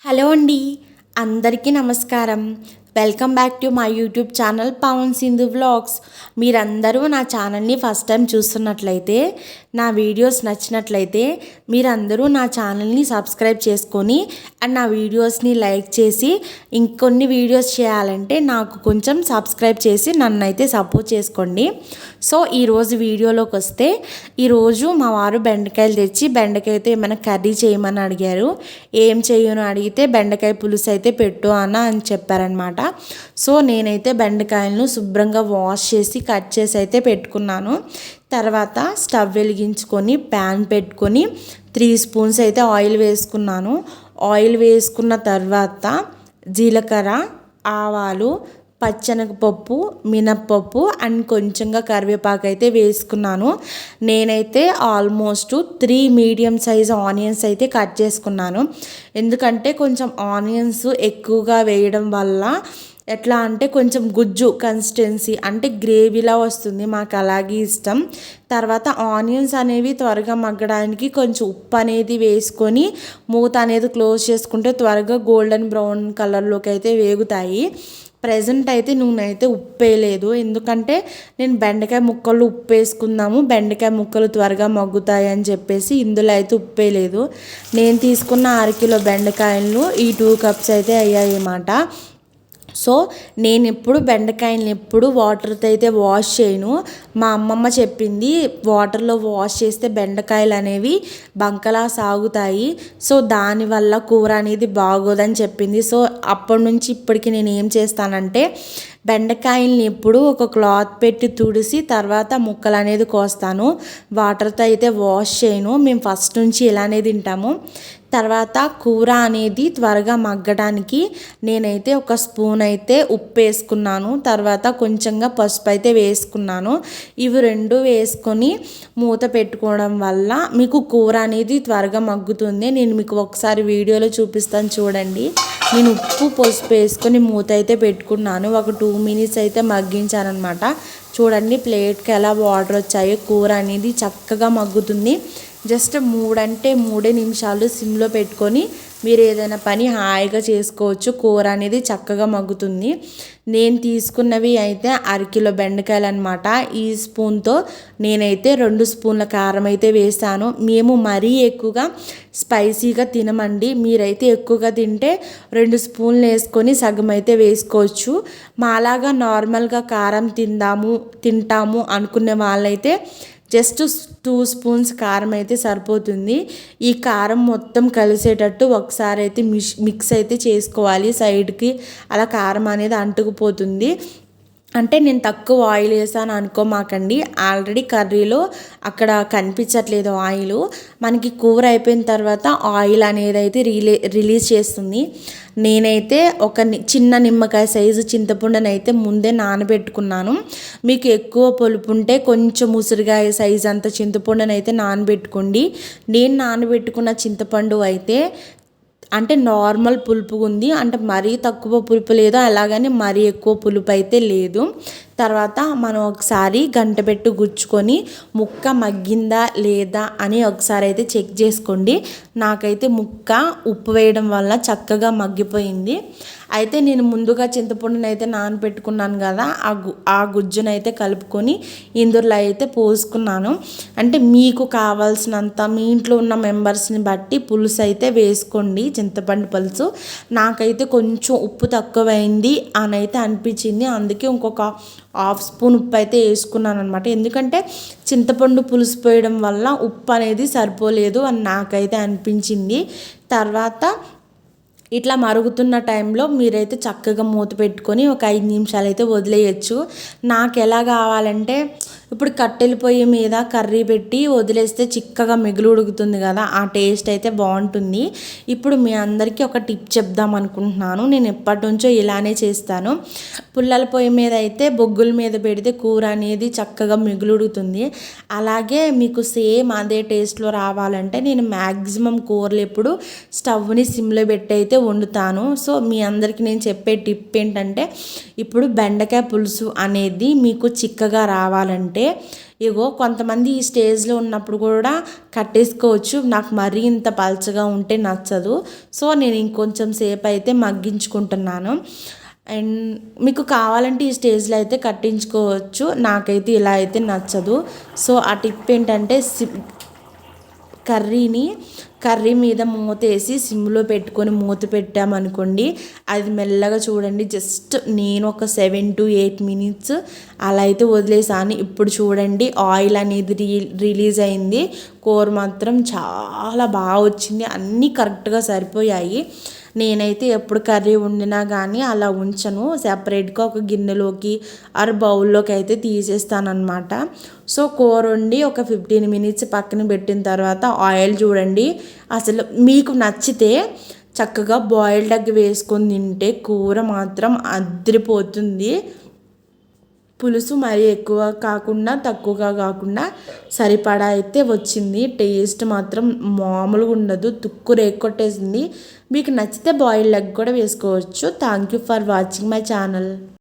Hello అండి, అందరికీ నమస్కారం. Welcome back to my YouTube channel Pavan Sindhu vlogs. మీరందరూ నా ఛానల్ని ఫస్ట్ టైం చూస్తున్నట్లయితే, నా వీడియోస్ నచ్చినట్లయితే మీరందరూ నా ఛానల్ని సబ్స్క్రైబ్ చేసుకొని అండ్ నా వీడియోస్ని లైక్ చేసి ఇంకొన్ని వీడియోస్ చేయాలంటే నాకు కొంచెం సబ్స్క్రైబ్ చేసి నన్ను అయితే సపోర్ట్ చేసుకోండి. సో ఈరోజు వీడియోలోకి వస్తే, ఈరోజు మా వారు బెండకాయలు తెచ్చి బెండకాయ అయితే ఏమైనా కర్రీ చేయమని అడిగారు. ఏం చేయను అడిగితే బెండకాయ పులుసు అయితే పెట్టు అని చెప్పారనమాట. సో నేనైతే బెండకాయలను శుభ్రంగా వాష్ చేసి కట్ చేసి అయితే పెట్టుకున్నాను. తర్వాత స్టవ్ వెలిగించుకొని ప్యాన్ పెట్టుకొని 3 స్పూన్స్ అయితే ఆయిల్ వేసుకున్నాను. ఆయిల్ వేసుకున్న తర్వాత జీలకర్ర, ఆవాలు, పచ్చెనగపప్పు, మినప్పప్పు అండ్ కొంచెంగా కరివేపాకు అయితే వేసుకున్నాను. నేనైతే ఆల్మోస్ట్ 3 మీడియం సైజ్ ఆనియన్స్ అయితే కట్ చేసుకున్నాను. ఎందుకంటే కొంచెం ఆనియన్స్ ఎక్కువగా వేయడం వల్ల ఎట్లా అంటే కొంచెం గుజ్జు కన్సిస్టెన్సీ అంటే గ్రేవీలా వస్తుంది, మాకు అలాగే ఇష్టం. తర్వాత ఆనియన్స్ అనేవి త్వరగా మగ్గడానికి కొంచెం ఉప్పు అనేది వేసుకొని మూత అనేది క్లోజ్ చేసుకుంటే త్వరగా గోల్డెన్ బ్రౌన్ కలర్లోకి అయితే వేగుతాయి. ప్రజెంట్ అయితే నూనె అయితే ఉప్పు వేయలేదు, ఎందుకంటే నేను బెండకాయ ముక్కలు ఉప్పు వేసుకుందాము, బెండకాయ ముక్కలు త్వరగా మగ్గుతాయి అని చెప్పేసి ఇందులో అయితే ఉప్పు వేయలేదు. నేను తీసుకున్న 1/2 కిలో బెండకాయలు ఈ 2 కప్స్ అయితే అయ్యాయి అన్నమాట. సో నేను ఎప్పుడు బెండకాయలను ఎప్పుడు వాటర్తో అయితే వాష్ చేయను. మా అమ్మమ్మ చెప్పింది, వాటర్లో వాష్ చేస్తే బెండకాయలు అనేవి బంకలా సాగుతాయి, సో దానివల్ల కూర అనేది బాగోదని చెప్పింది. సో అప్పటి నుంచి ఇప్పటికి నేను ఏం చేస్తానంటే బెండకాయల్ని ఎప్పుడు ఒక క్లాత్ పెట్టి తుడిసి తర్వాత ముక్కలు అనేది కోస్తాను. వాటర్తో అయితే వాష్ చేయను, మేము ఫస్ట్ నుంచి ఇలానే తింటాము. తర్వాత కూర అనేది త్వరగా మగ్గడానికి నేనైతే 1 స్పూన్ అయితే ఉప్పు వేసుకున్నాను. తర్వాత కొంచెంగా పసుపు అయితే వేసుకున్నాను. ఇవి 2 వేసుకొని మూత పెట్టుకోవడం వల్ల మీకు కూర అనేది త్వరగా మగ్గుతుంది. నేను మీకు ఒకసారి వీడియోలో చూపిస్తాను చూడండి. నేను ఉప్పు పసుపు వేసుకొని మూత అయితే పెట్టుకున్నాను. ఒక 2 మినిట్స్ అయితే మగ్గించాను అనమాట. చూడండి ప్లేట్కి ఎలా వాటర్ వచ్చాయో, కూర అనేది చక్కగా మగ్గుతుంది. జస్ట్ 3 అంటే 3 నిమిషాలు సిమ్లో పెట్టుకొని మీరు ఏదైనా పని హాయిగా చేసుకోవచ్చు. కూర అనేది చక్కగా మగ్గుతుంది. నేను తీసుకున్నవి అయితే 1/2 కిలో బెండకాయలు అనమాట. ఈ స్పూన్తో నేనైతే 2 స్పూన్ల కారం అయితే వేసాను. మేము మరీ ఎక్కువగా స్పైసీగా తినమండి, మీరైతే ఎక్కువగా తింటే 2 స్పూన్లు వేసుకొని సగం అయితే వేసుకోవచ్చు. మాలాగా నార్మల్గా కారం తింటాము అనుకునే వాళ్ళైతే జస్ట్ 2 స్పూన్స్ కారం అయితే సరిపోతుంది. ఈ కారం మొత్తం కలిసేటట్టు ఒకసారి అయితే మిక్స్ అయితే చేసుకోవాలి. సైడ్కి అలా కారం అనేది అంటుకుపోతుంది. అంటే నేను తక్కువ ఆయిల్ వేసాను అనుకోమాకండి, ఆల్రెడీ కర్రీలో అక్కడ కనిపించట్లేదు ఆయిల్. మనకి కూర అయిపోయిన తర్వాత ఆయిల్ అనేది అయితే రిలీజ్ చేస్తుంది. నేనైతే ఒక చిన్న నిమ్మకాయ సైజు చింతపండుని అయితే ముందే నానబెట్టుకున్నాను. మీకు ఎక్కువ పులుపు ఉంటే కొంచెం ఉసిరికాయ సైజు అంత చింతపండుని అయితే నానబెట్టుకోండి. నేను నానబెట్టుకున్న చింతపండు అయితే అంటే నార్మల్ పులుపు ఉంది, అంటే మరీ తక్కువ పులుపు లేదు, అలాగని మరీ ఎక్కువ పులుపు అయితే లేదు. తర్వాత మనం ఒకసారి గంట పెట్టి గుచ్చుకొని ముక్క మగ్గిందా లేదా అని ఒకసారి అయితే చెక్ చేసుకోండి. నాకైతే ముక్క ఉప్పు వేయడం వల్ల చక్కగా మగ్గిపోయింది. అయితే నేను ముందుగా చింతపండుని అయితే నానబెట్టుకున్నాను కదా, ఆ గుజ్జునైతే కలుపుకొని ఇందులో అయితే పోసుకున్నాను. అంటే మీకు కావాల్సినంత మీ ఇంట్లో ఉన్న మెంబర్స్ని బట్టి పులుసు అయితే వేసుకోండి, చింతపండు పులుసు. నాకైతే కొంచెం ఉప్పు తక్కువైంది అని అయితే అనిపించింది, అందుకే ఇంకొక 1/2 స్పూన్ ఉప్పు అయితే వేసుకున్నాను అనమాట. ఎందుకంటే చింతపండు పులుసు పోయడం వల్ల ఉప్పు అనేది సరిపోలేదు అని నాకైతే అనిపించింది. తర్వాత ఇట్లా మరుగుతున్న టైంలో మీరైతే చక్కగా మూత పెట్టుకొని ఒక 5 నిమిషాలు అయితే వదిలేయచ్చు. నాకు ఎలా కావాలంటే, ఇప్పుడు కట్టెల పొయ్యి మీద కర్రీ పెట్టి వదిలేస్తే చిక్కగా మిగులు ఉడుకుతుంది కదా, ఆ టేస్ట్ అయితే బాగుంటుంది. ఇప్పుడు మీ అందరికీ ఒక టిప్ చెప్దాం అనుకుంటున్నాను. నేను ఎప్పటి నుంచో ఇలానే చేస్తాను. పుల్లల పొయ్యి మీద అయితే బొగ్గుల మీద పెడితే కూర అనేది చక్కగా మిగులు ఉడుకుతుంది. అలాగే మీకు సేమ్ అదే టేస్ట్లో రావాలంటే నేను మ్యాక్సిమం కూరలు ఎప్పుడు స్టవ్ని సిమ్లో పెట్టి అయితే వండుతాను. సో మీ అందరికీ నేను చెప్పే టిప్ ఏంటంటే, ఇప్పుడు బెండకాయ పులుసు అనేది మీకు చిక్కగా రావాలంటే ఇగో కొంతమంది ఈ స్టేజ్లో ఉన్నప్పుడు కూడా కట్టేసుకోవచ్చు. నాకు మరీ ఇంత పలచగా ఉంటే నచ్చదు. సో నేను ఇంకొంచెం సేపు అయితే మగ్గించుకుంటున్నాను. అండ్ మీకు కావాలంటే ఈ స్టేజ్లో అయితే కట్టించుకోవచ్చు. నాకైతే ఇలా అయితే నచ్చదు. సో ఆ టిప్ ఏంటంటే కర్రీ మీద మూతేసి సిమ్లో పెట్టుకొని మూత పెట్టామనుకోండి, అది మెల్లగా చూడండి జస్ట్ నేను ఒక 7 to 8 minutes అలా అయితే వదిలేసాను. ఇప్పుడు చూడండి ఆయిల్ అనేది రిలీజ్ అయింది. కూర మాత్రం చాలా బాగా వచ్చింది. అన్నీ కరెక్ట్గా సరిపోయాయి. నేనైతే ఎప్పుడు కర్రీ వండినా కానీ అలా ఉంచను, సెపరేట్గా ఒక గిన్నెలోకి ఆర్ బౌల్లోకి అయితే తీసేస్తానమాట. సో కూర వండి ఒక 15 minutes పక్కన పెట్టిన తర్వాత ఆయిల్ చూడండి. అసలు మీకు నచ్చితే చక్కగా బాయిల్డ్ ఎగ్ వేసుకొని తింటే కూర మాత్రం అదిరిపోతుంది. పులుసు మరీ ఎక్కువ కాకుండా తక్కువగా కాకుండా సరిపడా అయితే వచ్చింది. టేస్ట్ మాత్రం మామూలుగా ఉండదు, తుక్కు రేగొట్టేసింది. మీకు నచ్చితే బాయిల్డ్ ఎగ్ కూడా వేసుకోవచ్చు. Thank you for watching my channel.